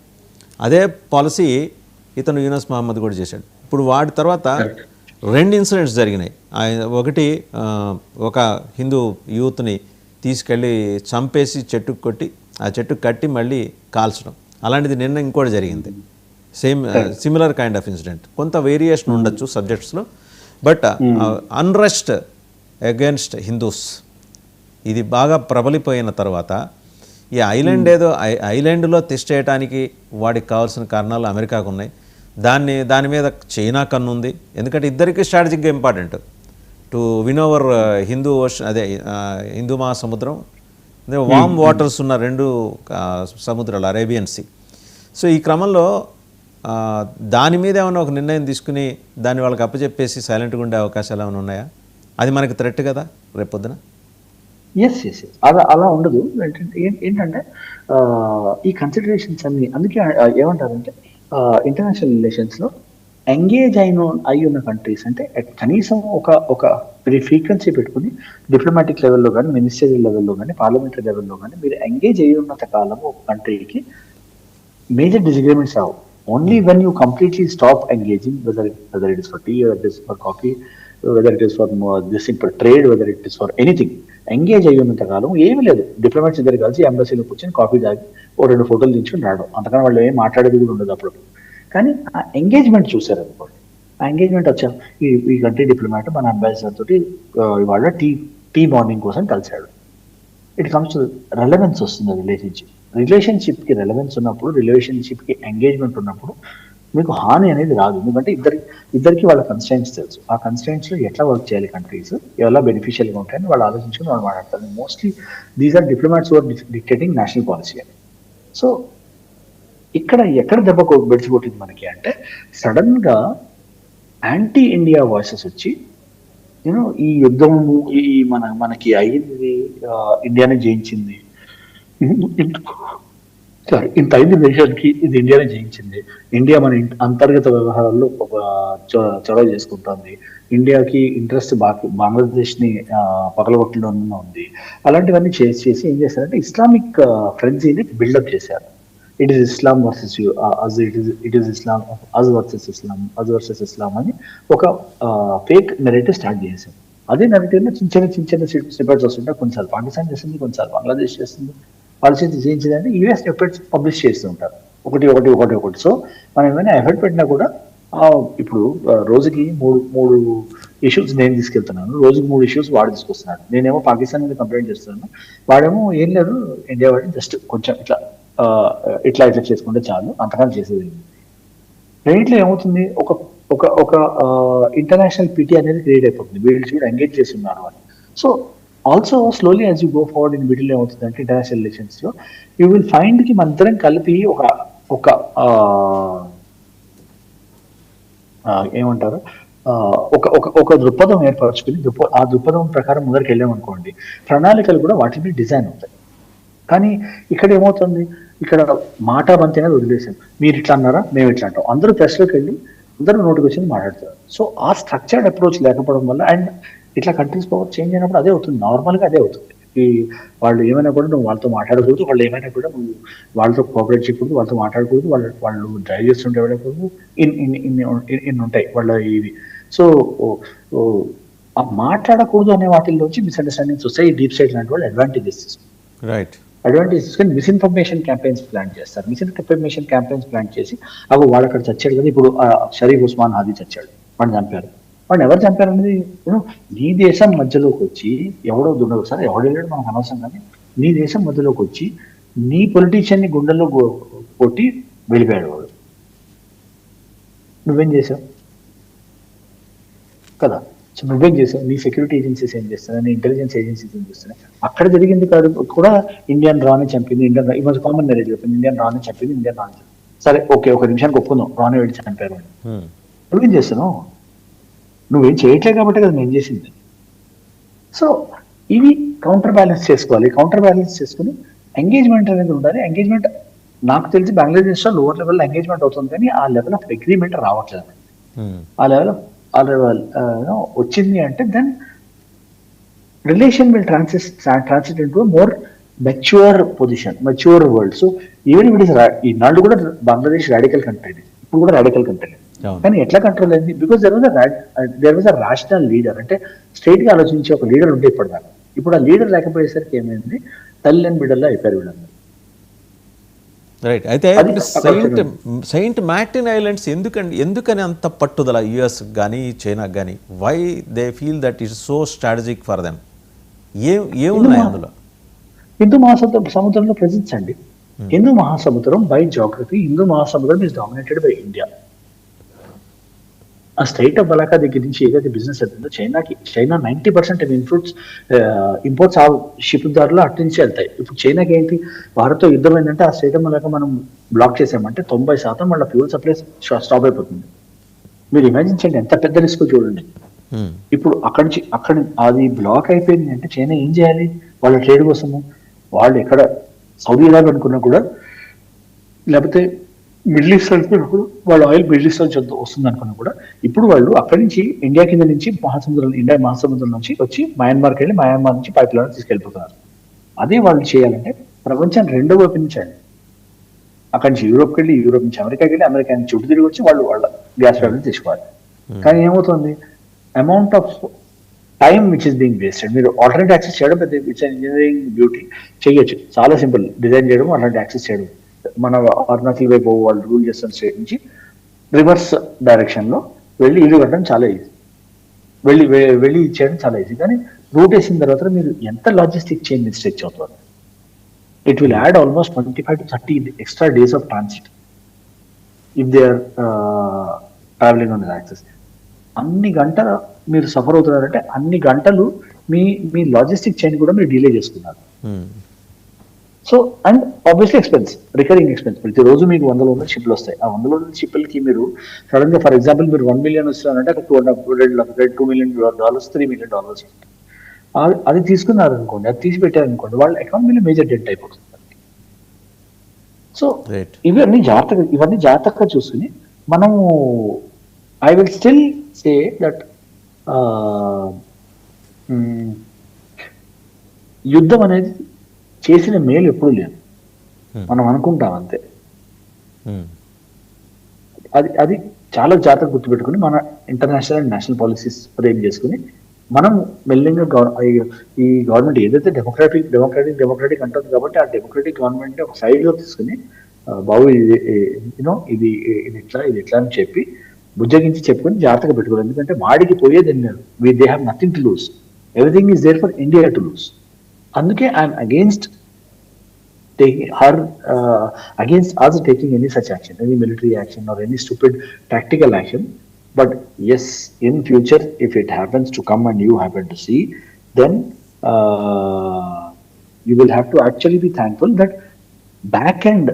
అదే పాలసీ ఇతను యూనస్ మహమ్మద్ కూడా చేశాడు. ఇప్పుడు వాడి తర్వాత 2 ఇన్సిడెంట్స్ జరిగినాయి. ఒకటి, ఒక హిందూ యూత్ని తీసుకెళ్ళి చంపేసి చెట్టుకు కొట్టి ఆ చెట్టుకు కట్టి మళ్ళీ కాల్చడం, అలాంటిది నిన్న ఇంకోటి జరిగింది. Similar kind of incident. కొంత వేరియేషన్ ఉండొచ్చు సబ్జెక్ట్స్లో, బట్ అన్రెస్ట్ అగైన్స్ట్ హిందూస్ ఇది బాగా ప్రబలిపోయిన తర్వాత ఈ ఐలాండ్ ఐలాండ్లో తిష్టేయటానికి వాడికి కావాల్సిన కారణాలు అమెరికాకు ఉన్నాయి. దాని మీద చైనా కన్ను ఉంది, ఎందుకంటే ఇద్దరికి స్ట్రాటజిక్గా important to win over Hindu ocean, అదే హిందూ మహాసముద్రం, వామ్ వాటర్స్ ఉన్న 2 సముద్రాలు, అరేబియన్ సీ. సో ఈ క్రమంలో దాని మీద ఏమైనా ఒక నిర్ణయం తీసుకుని దాన్ని వాళ్ళకి అప్పచెప్పేసి సైలెంట్గా ఉండే అవకాశాలు ఏమైనా ఉన్నాయా? అది మనకి థ్రెట్ కదా రేపొద్దున. ఎస్ అలా ఉండదు. ఏంటంటే ఈ కన్సిడరేషన్స్ అన్ని అందుకే ఏమంటారంటే ఇంటర్నేషనల్ రిలేషన్స్లో ఎంగేజ్ అయి ఉన్న కంట్రీస్ అంటే కనీసం ఒక ఫ్రీక్వెన్సీ పెట్టుకుని డిప్లొమాటిక్ లెవెల్లో కానీ, మినిస్టరియల్ లెవెల్లో కానీ, పార్లమెంటరీ లెవెల్లో కానీ మీరు ఎంగేజ్ అయ్యి ఉన్నంత కాలం ఒక కంట్రీకి మేజర్ డిసగ్రిమెంట్స్ రావు. Only when you completely stop engaging, whether it is for tea, whether it is for coffee, whether it is for this for trade, whether it is for anything, engage అయ్యి ఉన్నంత కాలం ఏమీ లేదు. Diplomats ఇద్దరు కలిసి ఎంబసీలో కూర్చొని coffee తాగి ఓ 2 ఫోటోలు దించుకుని రావడం, అంతకన్నా వాళ్ళు ఏం మాట్లాడేది కూడా ఉండదు అప్పుడు. కానీ ఆ ఎంగేజ్మెంట్ చూసారు అనుకోండి, ఆ ఎంగేజ్మెంట్ వచ్చారు. ఈ కంట్రీ డిప్లొమాట్ మన అంబాసిడర్ తోటి ఇవాళ టీ బాండింగ్ కోసం కలిశాడు. ఇట్ కమ్స్ టు రెలవెన్స్ వస్తుంది రిలేషన్షిప్కి రెలవెన్స్ ఉన్నప్పుడు, రిలేషన్షిప్కి ఎంగేజ్మెంట్ ఉన్నప్పుడు మీకు హాని అనేది రాదు. ఎందుకంటే ఇద్దరికి వాళ్ళ కన్స్టెంట్స్ తెలుసు. ఆ కన్స్టెంట్స్లో ఎట్లా వర్క్ చేయాలి కంట్రీస్, ఎలా బెనిఫిషియల్గా ఉంటాయని వాళ్ళు ఆలోచించుకుని వాళ్ళు మాట్లాడతారు. Mostly these are diplomats are dictating national policy అని. సో ఎక్కడ దెబ్బ బెడిచిపోతుంది మనకి అంటే సడన్ గా యాంటీ ఇండియా వాయిసెస్ వచ్చి యూనో ఈ యుద్ధం ఈ మనకి అయింది, ఇండియానే జయించింది, ఇంత అయింది దేశానికి, ఇది ఇండియానే జయించింది, ఇండియా మన అంతర్గత వ్యవహారాల్లో చొరవ చేసుకుంటుంది, ఇండియాకి ఇంట్రెస్ట్ బంగ్లాదేశ్ ని పగలగొట్టడంలో ఉంది, అలాంటివన్నీ చేసి ఏం చేశారంటే ఇస్లామిక్ ఫ్రెండ్సీని బిల్డప్ చేశారు. It is Islam versus it is Islam as versus Islam అని ఒక ఫేక్ నెరేటివ్ స్టార్ట్ చేశారు. అదే నెరేటివ్ లో చిన్న స్నిపెట్స్ వస్తుంటాయి. కొన్నిసార్లు పాకిస్తాన్ చేస్తుంది, కొన్నిసార్లు బంగ్లాదేశ్ చేస్తుంది. వాళ్ళు చేయించిందంటే యూఎస్ స్నిపెట్స్ పబ్లిష్ చేస్తూ ఉంటారు ఒకటి. సో మనం ఏమైనా ఎఫర్ట్ పెట్టినా కూడా ఇప్పుడు రోజుకి మూడు ఇష్యూస్ నేను తీసుకెళ్తున్నాను, రోజుకి 3 ఇష్యూస్ వాడు తీసుకొస్తున్నాడు. నేనేమో పాకిస్తాన్ మీద కంప్లైంట్ చేస్తున్నాను, వాడేమో ఏం లేదు ఇండియా వాడిని జస్ట్ కొంచెం ఇట్లా చేసుకుంటే చాలు, అంతకన్నా చేసేది. రెండిట్లో ఏమవుతుంది, ఒక ఇంటర్నేషనల్ పిటి అనేది క్రియేట్ అయిపోతుంది. వీళ్ళు కూడా ఎంగేజ్ చేస్తున్నారు అని. So also slowly as you go forward in middle ఏమవుతుంది అంటే ఇంటర్నేషనల్ రిలేషన్స్ లో యూ విల్ ఫైండ్ కి మనందరం కలిపి ఏమంటారు ఒక దృక్పథం ఏర్పరచుకుని ఆ దృక్పథం ప్రకారం ముందరికి వెళ్ళామనుకోండి, ప్రణాళికలు కూడా వాటి మీద డిజైన్ అవుతాయి. కానీ ఇక్కడ ఏమవుతుంది, ఇక్కడ మాట బంతి అనేది వదిలేసాం. మీరు ఇట్లా అన్నారా, మేము ఇట్లా అంటాం, అందరూ ప్రెస్లోకి వెళ్ళి అందరూ నోటికి వచ్చి మాట్లాడతారు. సో ఆ స్ట్రక్చర్డ్ అప్రోచ్ లేకపోవడం వల్ల అండ్ ఇట్లా కంట్రీస్ పవర్ చేంజ్ అయినప్పుడు అదే అవుతుంది, నార్మల్గా అదే అవుతుంది. ఈ వాళ్ళు ఏమైనా కూడా నువ్వు వాళ్ళతో మాట్లాడకూడదు, వాళ్ళు ఏమైనా కూడా నువ్వు వాళ్ళతో కోఆపరేట్ చేయకూడదు, వాళ్ళతో మాట్లాడకూడదు, వాళ్ళు డ్రైవ్ చేస్తుంటే వెళ్ళకూడదు, ఇన్ని ఉంటాయి వాళ్ళ ఇవి. సో ఆ మాట్లాడకూడదు అనే వాటిల్లోంచి మిస్అండర్స్టాండింగ్స్ వస్తాయి. డీప్ స్టేట్ లాంటి వాళ్ళు అడ్వాంటేజెస్ తీసుకొని మిస్ఇన్ఫర్మేషన్ క్యాంపెయిన్స్ ప్లాన్ చేస్తారు. మిస్ఇన్ఫర్మేషన్ క్యాంపెయిన్స్ ప్లాన్ చేసి వాడు అక్కడ చచ్చాడు కదా, ఇప్పుడు షరీఫ్ ఉస్మాన్ హాదీ చచ్చాడు, వాడిని చంపారు. వాడిని ఎవరు చంపారు అనేది నీ దేశం మధ్యలోకి వచ్చి ఎవడో దుండదు సార్, ఎవడు వెళ్ళాడు మనకు అనవసరం, కానీ నీ దేశం మధ్యలోకి వచ్చి నీ పొలిటీషియన్ని గుండెల్లో కొట్టి వెళ్ళిపోయాడు వాడు. నువ్వేం చేసావు కదా, సో నువ్వేం చేసావు, నీ సెక్యూరిటీ ఏజెన్సీస్ ఏం చేస్తున్నాయి, నీ ఇంటెలిజెన్స్ ఏజెన్సీస్ ఏం చేస్తున్నాయి. అక్కడ జరిగింది కాదు కూడా ఇండియన్ రాని చంపింది, ఈ మధ్య కామన్ నేరేజ్ చెప్పింది, ఇండియన్ రాని చంపింది. సరే ఓకే, ఒక నిమిషానికి ఒప్పుకుందాం, రాని వెళ్ళి చంపారు అని. నువ్వేం చేస్తున్నావు, నువ్వేం చేయట్లేదు కాబట్టి కదా నేను చేసింది. సో ఇవి కౌంటర్ బ్యాలెన్స్ చేసుకోవాలి. కౌంటర్ బ్యాలెన్స్ చేసుకుని ఎంగేజ్మెంట్ అనేది ఉండాలి. ఎంగేజ్మెంట్ నాకు తెలిసి బంగ్లాదేశ్ లో లోవర్ లెవెల్ ఎంగేజ్మెంట్ అవుతుంది, కానీ ఆ లెవెల్ ఆఫ్ అగ్రిమెంట్ రావట్లేదు. ఆ లెవెల్ వచ్చింది అంటే then relation will transit into more mature position, mature world. So even it is ఈనాడు కూడా బంగ్లాదేశ్ రాడికల్ కంట్రీ, ఇప్పుడు కూడా రాడికల్ కంట్రీ, కానీ ఎట్లా కంట్రోల్ అయింది, because there was a rational leader. అంటే స్ట్రైట్ గా ఆలోచించే ఒక లీడర్ ఉంటే ఇప్పటిదాకా. ఇప్పుడు ఆ లీడర్ లేకపోయేసరికి ఏమైంది, తల్లి అని బిడ్డల్లో అయిపోయారు వీళ్ళందరూ. రైట్. అయితే సెయింట్ మార్టిన్ ఐలాండ్స్ ఎందుకని అంత పట్టుదల యుఎస్ కానీ చైనాకి కానీ? Why they feel that it so strategic for them? ఏమున్నాయి అందులో? హిందూ మహాసముద్రంలో ప్రెజెన్స్ అండి. హిందూ మహాసముద్రం బై జాగ్రఫీ, హిందూ మహాసముద్రం ఇస్ డామినేటెడ్ బై ఇండియా. ఆ స్ట్రైట్ ఆఫ్ బలాకా దగ్గర నుంచి ఏదైతే బిజినెస్ అవుతుందో చైనా 90% ఇన్పుట్స్ ఇంపోర్ట్స్ ఆ షిప్ దారిలో అటు నుంచి వెళ్తాయి. ఇప్పుడు చైనాకి ఏంటి, భారత్తో యుద్ధం ఏంటంటే ఆ స్ట్రైట్ ఆఫ్ బలాకా మనం బ్లాక్ చేసామంటే 90% వాళ్ళ ఫ్యూల్ సప్లై స్టాప్ అయిపోతుంది. మీరు ఇమాజిన్ చేయండి ఎంత పెద్ద రిస్క్ చూడండి. ఇప్పుడు అక్కడ అది బ్లాక్ అయిపోయింది అంటే చైనా ఏం చేయాలి వాళ్ళ ట్రేడ్ కోసము? వాళ్ళు ఎక్కడ సౌదీ అరేబియా అనుకున్నా కూడా, లేకపోతే మిడిల్ ఈస్ట్ అనుకున్నప్పుడు వాళ్ళ ఆయిల్ మిడిల్ ఈస్ట్ నుంచి వస్తుంది అనుకున్నా కూడా, ఇప్పుడు వాళ్ళు అక్కడి నుంచి ఇండియా కింద నుంచి ఇండియా మహాసముద్రం నుంచి వచ్చి మయన్మార్కి వెళ్ళి మయన్మార్ నుంచి పైప్ లైన్ తీసుకెళ్ళిపోతున్నారు. అదే వాళ్ళు చేయాలంటే ప్రపంచాన్ని రెండో వైపు నుంచి అక్కడి నుంచి యూరోప్కి వెళ్ళి, యూరోప్ నుంచి అమెరికాకి వెళ్ళి, అమెరికా నుంచి చుట్టూ తిరిగి వచ్చి వాళ్ళ గ్యాస్ పైప్ తీసుకోవాలి. కానీ ఏమవుతుంది, amount of time which is being wasted. మీరు ఆల్టర్నేట్ యాక్సెస్ చేయడం పెద్ద ఇట్స్ ఇంజనీరింగ్ బ్యూటీ, చేయొచ్చు, చాలా సింపుల్ డిజైన్ చేయడం, ఆల్టర్నేట్ యాక్సెస్ చేయడం. మన అరుణాచల్ వైపు వాళ్ళు రూల్ చేస్తున్న స్టేట్ నుంచి రివర్స్ డైరెక్షన్ లో వెళ్ళి ఇల్లు కట్టడం చాలా ఈజీ, వెళ్ళి చేయడం చాలా ఈజీ. కానీ రూట్ వేసిన తర్వాత మీరు ఎంత లాజిస్టిక్ చైన్ స్ట్రెచ్ అవుతుంది. It will add almost 25 to 30 extra days of transit if they are traveling on the access. అన్ని గంటలు మీరు సఫర్ అవుతున్నారంటే అన్ని గంటలు మీ లాజిస్టిక్ చైన్ కూడా మీరు డిలే చేసుకున్నారు. So and obviously expense, recurring expense. ప్రతిరోజు మీకు 100 షిప్లు వస్తాయి. ఆ 100 షిప్లకి మీరు సడన్ గా ఫర్ ఎగ్జాంపుల్ మీరు $1 million వస్తున్నారంటే $2 million, $3 million అది తీసుకున్నారు అనుకోండి, అది తీసి పెట్టారనుకోండి, వాళ్ళ ఎకానమీలో మేజర్ డెట్ అయిపోతుంది. సో ఇవన్నీ జాగ్రత్తగా చూసుకుని మనము I will still say that యుద్ధం అనేది చేసిన మేలు ఎప్పుడు లేదు, మనం అనుకుంటాం అంతే. అది చాలా జాగ్రత్తగా గుర్తుపెట్టుకుని మన international and national policies frame చేసుకుని మనం మెల్లింగా ఈ గవర్నమెంట్ ఏదైతే డెమోక్రాటిక్ అంటుంది కాబట్టి ఆ డెమోక్రాటిక్ గవర్నమెంట్ ఒక సైడ్ లో తీసుకుని బాబు ఇది ఇట్లా అని చెప్పి బుజ్జగించి చెప్పుకొని జాగ్రత్తగా పెట్టుకోవాలి. ఎందుకంటే వాడికి పోయేది ఏం లేదు, they have nothing to lose, everything is there for India to lose. అందుకే I'm against us taking any such action, any military action or any stupid tactical action. But yes, in future, if it happens to come and you happen to see, then you will have to actually be thankful that back end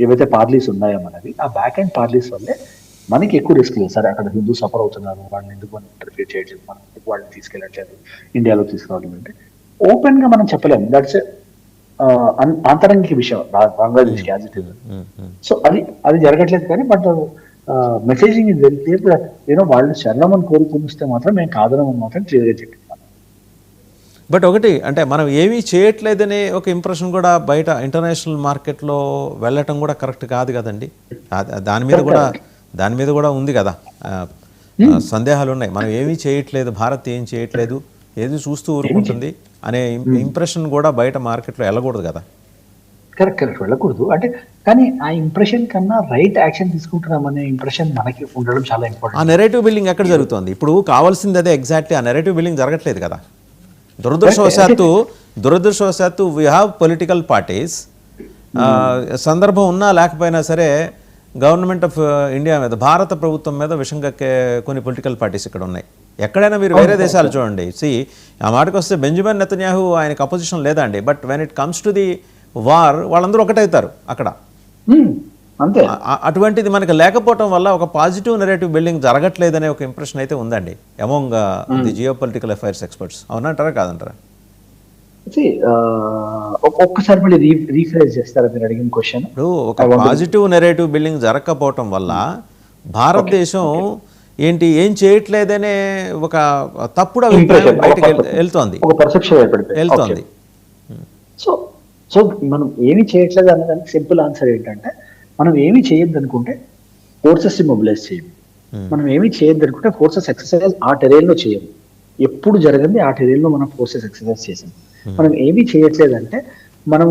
ఏవైతే పార్లీస్ ఉన్నాయో మనవి, ఆ back and పార్లీస్ వల్లే మనకి ఎక్కువ risk లేదు. సరే అక్కడ హిందూ సఫర్ అవుతున్నారు, వాళ్ళని ఎందుకు మనం ఇంటర్ఫియర్ చేయట్లేదు, మనం ఎందుకు వాళ్ళని తీసుకెళ్ళట్లేదు, ఇండియాలో తీసుకురావడం అంటే ఓపెన్ గా మనం చెప్పలేము. దట్స్ ఆంతరంగిక విషయం Bangladesh as it is. So అది జరగట్లేదు. కానీ but messaging is very clear that వాళ్ళు శరణమని కోరుకునిస్తే మాత్రం మేము కాదనమని మాత్రం క్లియర్గా చెప్పాను. బట్ ఒకటి అంటే మనం ఏమీ చేయట్లేదనే ఒక ఇంప్రెషన్ కూడా బయట ఇంటర్నేషనల్ మార్కెట్లో వెళ్ళటం కూడా కరెక్ట్ కాదు కదండి. దాని మీద కూడా ఉంది కదా, సందేహాలు ఉన్నాయి. మనం ఏమీ చేయట్లేదు, భారత్ ఏం చేయట్లేదు, ఏది చూస్తూ ఊరుకుంటుంది అనే ఇంప్రెషన్ కూడా బయట మార్కెట్లో వెళ్ళకూడదు కదా. కరెక్ట్ వెళ్ళకూడదు అంటే, కానీ ఆ ఇంప్రెషన్ కన్నా రైట్ యాక్షన్ తీసుకుంటున్నామనే ఇంప్రెషన్ మనకి ఉండడం చాలా ఇంపార్టెంట్. ఆ నెరేటివ్ బిల్డింగ్ ఎక్కడ జరుగుతుంది? ఇప్పుడు కావాల్సింది అదే ఎగ్జాక్ట్లీ, ఆ నెరేటివ్ బిల్డింగ్ జరగట్లేదు కదా. దురదృష్టవశాత్తు వీ హ్యావ్ పొలిటికల్ పార్టీస్, సందర్భం ఉన్నా లేకపోయినా సరే గవర్నమెంట్ ఆఫ్ ఇండియా మీద, భారత ప్రభుత్వం మీద విషం కక్కే కొన్ని పొలిటికల్ పార్టీస్ ఇక్కడ ఉన్నాయి. ఎక్కడైనా మీరు వేరే దేశాలు చూడండి, ఆ మాటకు వస్తే బెంజమిన్ నెతన్యాహు ఆయనకు అపోజిషన్ లేదా అండి, but when it comes to the war వాళ్ళందరూ ఒకటవుతారు అక్కడ. అంతే. అటువంటిది మనకి లేకపోవటం వల్ల ఒక పాజిటివ్ నెరేటివ్ బిల్డింగ్ జరగట్లేదనే ఒక ఇంప్రెషన్ అయితే ఉందండి among the geo political affairs experts. అవునంటారా కాదంటారా? ఒక్కసారి మళ్ళీ రీఫ్రెష్ చేస్తారా మీరు అడిగిన క్వశ్చన్? ఇప్పుడు ఒక పాజిటివ్ నెరేటివ్ బిల్డింగ్ జరగకపోవటం వల్ల భారతదేశం ఏం చేయట్లేదనే ఒక తప్పుడు అభిప్రాయం బయటకు వెళ్తోంది. సో మనం ఏమి చేయట్లేదు అన్నదానికి సింపుల్ ఆన్సర్ ఏంటంటే, మనం ఏమి చేయొద్దు అనుకుంటే ఫోర్సెస్ మొబిలైజ్ చేయము, మనం ఏమి చేయొద్దు అనుకుంటే ఫోర్సెస్ ఎక్సర్సైజ్ ఆ టెరైన్ లో చేయము. ఎప్పుడు జరగంది ఆ టెరైన్ లో మనం ఫోర్సెస్ ఎక్సర్సైజ్ చేసాం. మనం ఏమీ చేయట్లేదంటే మనం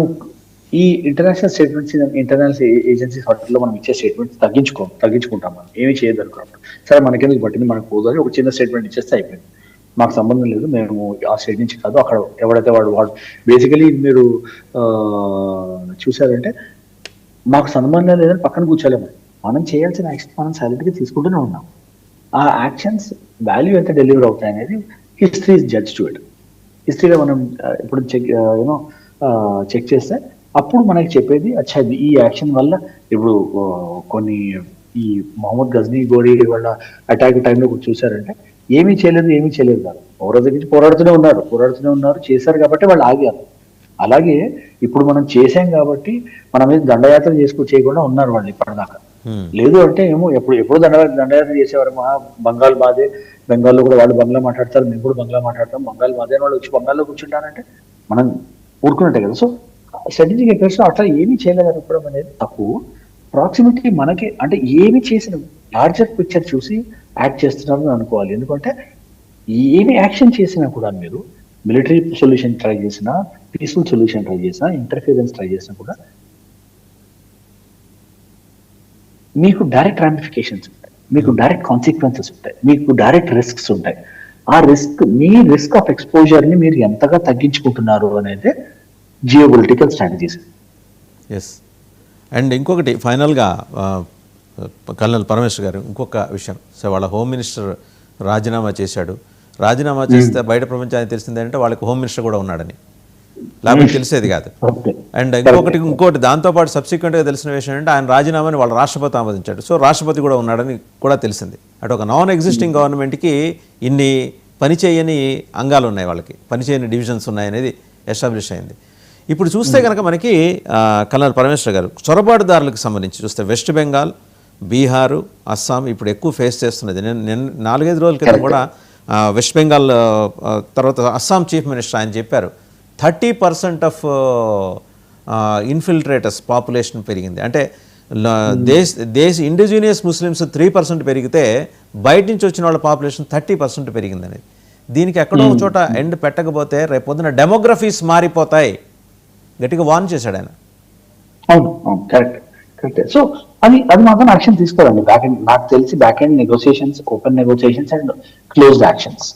ఈ ఇంటర్నేషనల్ స్టేట్మెంట్స్, ఇంటర్నేషనల్ ఏజెన్సీస్ వాటిలో మనం ఇచ్చే స్టేట్మెంట్స్ తగ్గించుకుంటాం. మనం ఏమి చేయొద్దు అనుకున్నప్పుడు సరే మనకెందుకు పట్టింది, మనకు పోదని ఒక చిన్న స్టేట్మెంట్ ఇచ్చేస్తే అయిపోయింది, మాకు సంబంధం లేదు, మేము ఆ స్టేట్ నుంచి కాదు, అక్కడ ఎవడైతే వాడు బేసికలీ మీరు చూసారంటే మాకు సంబంధం లేదని పక్కన కూర్చోలేము. మనం చేయాల్సిన యాక్షన్ మనం సైలెంట్గా తీసుకుంటూనే ఉన్నాం. ఆ యాక్షన్స్ వాల్యూ ఎంత డెలివర్ అవుతాయి అనేది history is judge to it. హిస్టరీలో మనం ఇప్పుడు చెక్ చేస్తే అప్పుడు మనకి చెప్పేది అచ్చా ఈ యాక్షన్ వల్ల ఇప్పుడు కొన్ని ఈ మహమ్మద్ గజ్నీ గోరీ వాళ్ళ అటాక్ టైంలో చూసారంటే ఏమీ చేయలేదు కాదు. ఓవర్ దగ్గర పోరాడుతూనే ఉన్నారు చేశారు కాబట్టి వాళ్ళు ఆగారు. అలాగే ఇప్పుడు మనం చేసాం కాబట్టి మన మీద దండయాత్ర చేయకుండా ఉన్నారు వాళ్ళు ఇప్పటిదాకా. లేదు అంటే ఏమో ఎప్పుడు దండయాత్ర చేసేవారు. బంగాల్ బాధే, బెంగాల్లో కూడా వాళ్ళు బంగ్లా మాట్లాడతారు, మేము కూడా బంగ్లా మాట్లాడతాం, బంగాల్ బాధే వాళ్ళు వచ్చి బంగాల్లో కూర్చుంటారంటే మనం ఊరుకున్నట్టే కదా. సో స్ట్రాటజిక్ ఎఫెక్ట్స్ అట్లా ఏమీ చేయలేకపోవడం అనేది తప్పు. ప్రాక్సిమిటీ మనకి అంటే ఏమి చేసిన లార్జర్ పిక్చర్ చూసి యాక్ట్ చేస్తున్నారని అనుకోవాలి. ఎందుకంటే ఏమి యాక్షన్ చేసినా కూడా మీరు మిలిటరీ సొల్యూషన్ ట్రై చేసినా, పీస్ఫుల్ సొల్యూషన్ ట్రై చేసినా, ఇంటర్ఫియరెన్స్ ట్రై చేసినా కూడా మీకు డైరెక్ట్ రామిఫికేషన్స్ ఉంటాయి, మీకు డైరెక్ట్ కాన్సిక్వెన్సెస్ ఉంటాయి, మీకు డైరెక్ట్ రిస్క్స్ ఉంటాయి. ఆ రిస్క్ ఆఫ్ ఎక్స్పోజర్ ని మీరు ఎంతగా తగ్గించుకుంటున్నారు అనేది జియోపొలిటికల్ స్ట్రాటజీస్. ఎస్. అండ్ ఇంకొకటి ఫైనల్గా కల్నల్ పరమేశ్వర్ గారు, ఇంకొక విషయం. సో వాళ్ళ హోమ్ మినిస్టర్ రాజీనామా చేశాడు. రాజీనామా చేస్తే బయట ప్రపంచానికి తెలిసింది అంటే వాళ్ళకి హోమ్ మినిస్టర్ కూడా ఉన్నాడని, లేకపోతే తెలిసేది కాదు. అండ్ ఇంకోటి దాంతోపాటు సబ్సిక్వెంట్గా తెలిసిన విషయం అంటే ఆయన రాజీనామాని వాళ్ళ రాష్ట్రపతి ఆమోదించాడు. సో రాష్ట్రపతి కూడా ఉన్నాడని కూడా తెలిసింది. అటు ఒక నాన్ ఎగ్జిస్టింగ్ గవర్నమెంట్కి ఇన్ని పనిచేయని అంగాలు ఉన్నాయి, వాళ్ళకి పనిచేయని డివిజన్స్ ఉన్నాయనేది ఎస్టాబ్లిష్ అయింది. ఇప్పుడు చూస్తే కనుక మనకి కల్నల్ పరమేశ్వర్ గారు చొరబాటుదారులకు సంబంధించి చూస్తే వెస్ట్ బెంగాల్, బీహారు, అస్సాం ఇప్పుడు ఎక్కువ ఫేస్ చేస్తున్నది. నేను 4-5 రోజుల క్రితం కూడా వెస్ట్ బెంగాల్ తర్వాత అస్సాం చీఫ్ మినిస్టర్ ఆయన చెప్పారు 30% ఆఫ్ ఇన్ఫిల్ట్రేటర్స్ పాపులేషన్ పెరిగింది. అంటే దేశ ఇండిజినియస్ ముస్లిమ్స్ 3% పెరిగితే బయట నుంచి వచ్చిన వాళ్ళ పాపులేషన్ 30% పెరిగింది అనేది. దీనికి ఎక్కడో ఒక చోట ఎండ్ పెట్టకపోతే రేపు పొద్దున డెమోగ్రఫీస్ మారిపోతాయి గట్టిగా వార్న్ చేశాడు ఆయన. అవును, కరెక్ట్. సో అది మాత్రం యాక్షన్ తీసుకోవాలండి. నాకు తెలిసి back end negotiations, open negotiations and closed actions.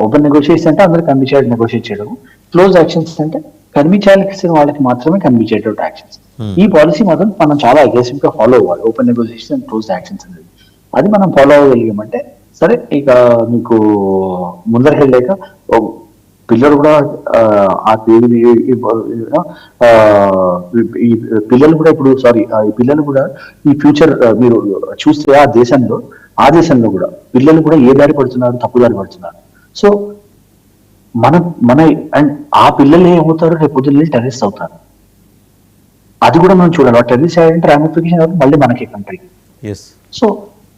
Open negotiation అంటే అందరూ కన్విచేట్ నెగోషియేట్ చేయడం, క్లోజ్ యాక్షన్స్ అంటే కన్విచేయాల్సిన వాళ్ళకి మాత్రమే కన్విచేటెడ్ యాక్షన్స్. ఈ పాలసీ మాత్రం మనం చాలా అగ్రెసివ్ గా ఫాలో అవ్వాలి. Open negotiation and close actions అనేది అది మనం ఫాలో అవ్వగలిగామంటే సరే. ఇక మీకు ముందరికి వెళ్ళాక పిల్లలు కూడా ఈ పిల్లలు కూడా ఇప్పుడు ఈ పిల్లలు కూడా ఈ ఫ్యూచర్ మీరు చూస్తే ఆ దేశంలో కూడా పిల్లలు కూడా ఏ దారి పడుతున్నారు, తప్పు దారి పడుతున్నారు. సో మన అండ్ ఆ పిల్లలు ఏమవుతారు, రేపు పొద్దున్న టెర్రరిస్ట్ అవుతారు. అది కూడా మనం చూడాలి. టెర్రరిస్ట్ అయ్యారంటే రామిఫికేషన్ మళ్ళీ మనకి కంట్రీ. సో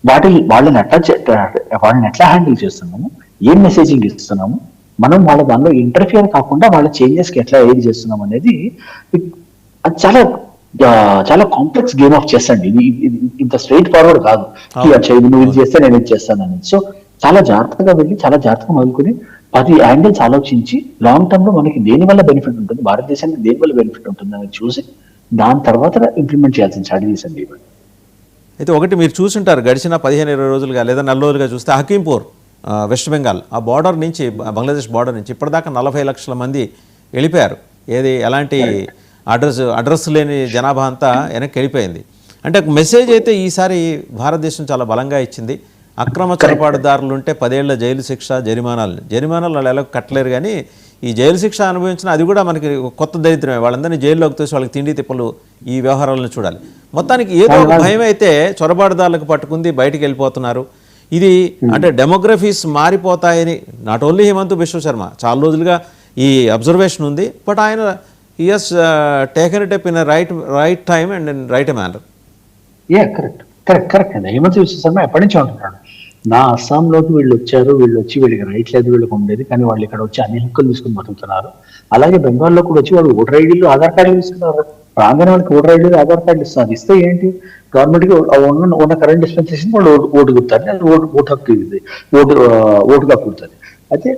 వాళ్ళని ఎట్లా హ్యాండిల్ చేస్తున్నాము, ఏం మెసేజింగ్ ఇస్తున్నాము, మనం వాళ్ళ దానిలో ఇంటర్ఫియర్ కాకుండా వాళ్ళ చేంజెస్ కి ఎట్లా ఏది చేస్తున్నాం అనేది అది చాలా చాలా కాంప్లెక్స్ గేమ్ ఆఫ్ చెస్ అండి. ఇది ఇంత స్ట్రైట్ ఫార్వర్డ్ కాదు. నువ్వు ఇది చేస్తే నేను ఇది చేస్తాను అనేది. సో చాలా జాగ్రత్తగా వెళ్ళి చాలా జాగ్రత్తగా మొదలుకొని 10 యాంగిల్స్ ఆలోచించి లాంగ్ టర్మ్ లో మనకి దేని వల్ల బెనిఫిట్ ఉంటుంది, భారతదేశానికి దేని వల్ల బెనిఫిట్ ఉంటుంది అనేది చూసి దాని తర్వాత ఇంప్లిమెంట్ చేయాల్సిన స్ట్రాటజీస్ అండి. అయితే ఒకటి మీరు చూసుంటారు గడిచిన 15-20 రోజులుగా లేదా 4 రోజులుగా చూస్తే హకీంపూర్ వెస్ట్ బెంగాల్ ఆ బార్డర్ నుంచి, బంగ్లాదేశ్ బార్డర్ నుంచి ఇప్పటిదాకా 40 లక్షల మంది వెళ్ళిపోయారు. ఎలాంటి అడ్రస్ లేని జనాభా అంతా వెనక్కి వెళ్ళిపోయింది. అంటే ఒక మెసేజ్ అయితే ఈసారి భారతదేశం చాలా బలంగా ఇచ్చింది. అక్రమ చొరబాటుదారులు ఉంటే 10 ఏళ్ల జైలు శిక్ష, జరిమానాలు వాళ్ళు ఎలా కట్టలేరు. కానీ ఈ జైలు శిక్ష అనుభవించిన అది కూడా మనకి కొత్త దరిద్రమే. వాళ్ళందరినీ జైల్లోకి తోసి వాళ్ళకి తిండి తిప్పలు ఈ వ్యవహారాలను చూడాలి. మొత్తానికి ఏదో ఒక భయం అయితే చొరబాటుదారులకు పట్టుకుంది, బయటికి వెళ్ళిపోతున్నారు. ఇది అంటే డెమోగ్రఫీస్ మారిపోతాయని నాట్ ఓన్లీ హిమంత్ బిశ్వ శర్మ చాలా రోజులుగా ఈ అబ్జర్వేషన్ ఉంది. బట్ ఆయన he has taken it up in a right time and in right manner. Correct అండి. హిమంత్ బిశ్వ శర్మ ఎప్పటి నుంచి ఉంటున్నాడు, నా అస్సాంలోకి వీళ్ళు వచ్చి వీళ్ళకి రైట్ లేదు, వీళ్ళకి ఉండేది, కానీ వాళ్ళు ఇక్కడ వచ్చి అన్ని హక్కులు తీసుకుని బతుకుతున్నారు. అలాగే బెంగాల్లో కూడా వచ్చి వాళ్ళు ఓటర్ ఐడీలు, ఆధార్ కార్డులు తీసుకున్నారు. రాగానే వాళ్ళకి ఓటర్ ఐడీలు, ఆధార్ కార్డు ఇస్తారు. ఇస్తే ఏంటి, గవర్నమెంట్ కి ఉన్న కరెంట్ డిస్పెన్సేషన్ వాళ్ళు ఓటు కుడతారు, ఓటు హక్కు కుడుతుంది. అయితే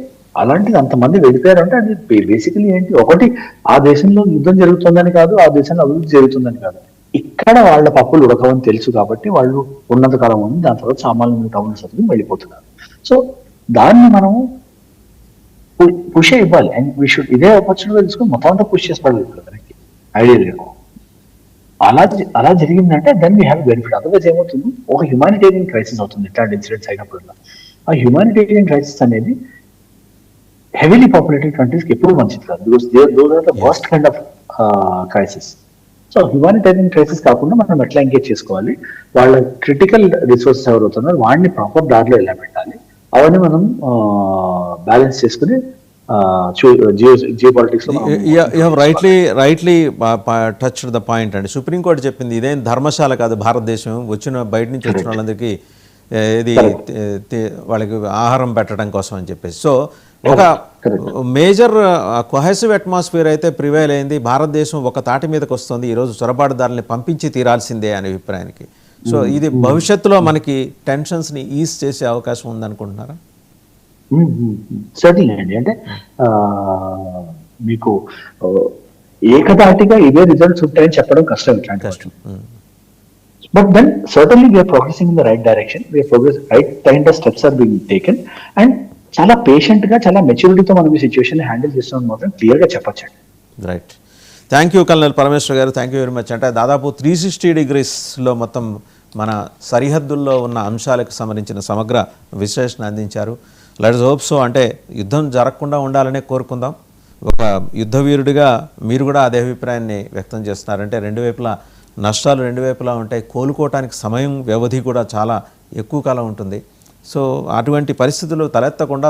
అలాంటిది అంతమంది వెళ్ళిపోయారంటే అది బేసికలీ ఏంటి, ఒకటి ఆ దేశంలో యుద్ధం జరుగుతుందని కాదు, ఆ దేశంలో అభివృద్ధి జరుగుతుందని కాదు, ఇక్కడ వాళ్ళ పప్పులు ఉడకవని తెలుసు కాబట్టి వాళ్ళు ఉన్నంత కాలం ఉంది, దాని తర్వాత సామాన్య టౌన్ సభ్యులు వెళ్ళిపోతున్నారు. సో దాన్ని మనం పుష్ ఇవ్వాలి. అండ్ వీ షుడ్ ఇదే ఆపర్చునిటీగా తీసుకుని మొత్తం అంతా పుష్ చేసి పడలేదు ఐడియల్గా. అలా జరిగిందంటే then we have benefit. Otherwise ఏమవుతుంది, ఒక హ్యుమానిటేరియన్ క్రైసిస్ అవుతుంది ఇట్లాంటి ఇన్సిడెంట్స్ అయినప్పుడు. ఆ హ్యుమానిటేరియన్ క్రైసిస్ అనేది హెవీలీ పాపులేటెడ్ కంట్రీస్ కి ఎప్పుడు మంచిది కాదు, because those are the worst kind of crisis. So humanitarian crisis కాకుండా మనం ఎట్లా ఎంగేజ్ చేసుకోవాలి, వాళ్ళ క్రిటికల్ రిసోర్సెస్ ఎవరు అవుతున్నారు వాడిని ప్రాపర్ దారిలో ఎలా పెట్టాలి, అవన్నీ మనం బ్యాలెన్స్ చేసుకుని జియో పాలిటిక్స్ లో you have rightly touched the point అండి. సుప్రీంకోర్టు చెప్పింది ఇదేం ధర్మశాల కాదు భారతదేశం, బయట నుంచి వచ్చిన వాళ్ళందరికీ ఇది వాళ్ళకి ఆహారం పెట్టడం కోసం అని చెప్పేసి. సో ఒక మేజర్ కొహెసివ్ అట్మాస్ఫియర్ అయితే ప్రివైల్ అయింది, భారతదేశం ఒక తాటి మీదకి వస్తుంది, ఈరోజు చొరబాటుదారుల్ని పంపించి తీరాల్సిందే అనే అభిప్రాయానికి. సో ఇది భవిష్యత్తులో మనకి టెన్షన్స్ని ఈజ్ చేసే అవకాశం ఉందనుకుంటున్నారా? సర్టన్లీ అండి. అంటే మీకు ఏకదాటిగా ఇవే రిజల్ట్స్ ఉంటాయని చెప్పడం కష్టం ఇట్లాంటి. But then certainly we are progressing in the right direction, right kind of steps are being taken, and చాలా పేషెంట్ గా చాలా మెచ్యూరిటీతో మనం ఈ సిచ్యువేషన్ హ్యాండిల్ చేస్తున్నాం మాత్రం క్లియర్ గా చెప్పొచ్చండి. Right. Thank you colonel Parameshwar garu, thank you very much. అంటే దాదాపు 360 degreesలో మొత్తం మన సరిహద్దుల్లో ఉన్న అంశాలకు సంబంధించిన సమగ్ర విశ్లేషణ అందించారు. Let's hope so. అంటే యుద్ధం జరగకుండా ఉండాలనే కోరుకుందాం. ఒక యుద్ధ వీరుడిగా మీరు కూడా అదే అభిప్రాయాన్ని వ్యక్తం చేస్తున్నారంటే రెండు వైపులా నష్టాలు రెండు వైపులా ఉంటాయి, కోలుకోవటానికి సమయం వ్యవధి కూడా చాలా ఎక్కువ కాలం ఉంటుంది. సో అటువంటి పరిస్థితులు తలెత్తకుండా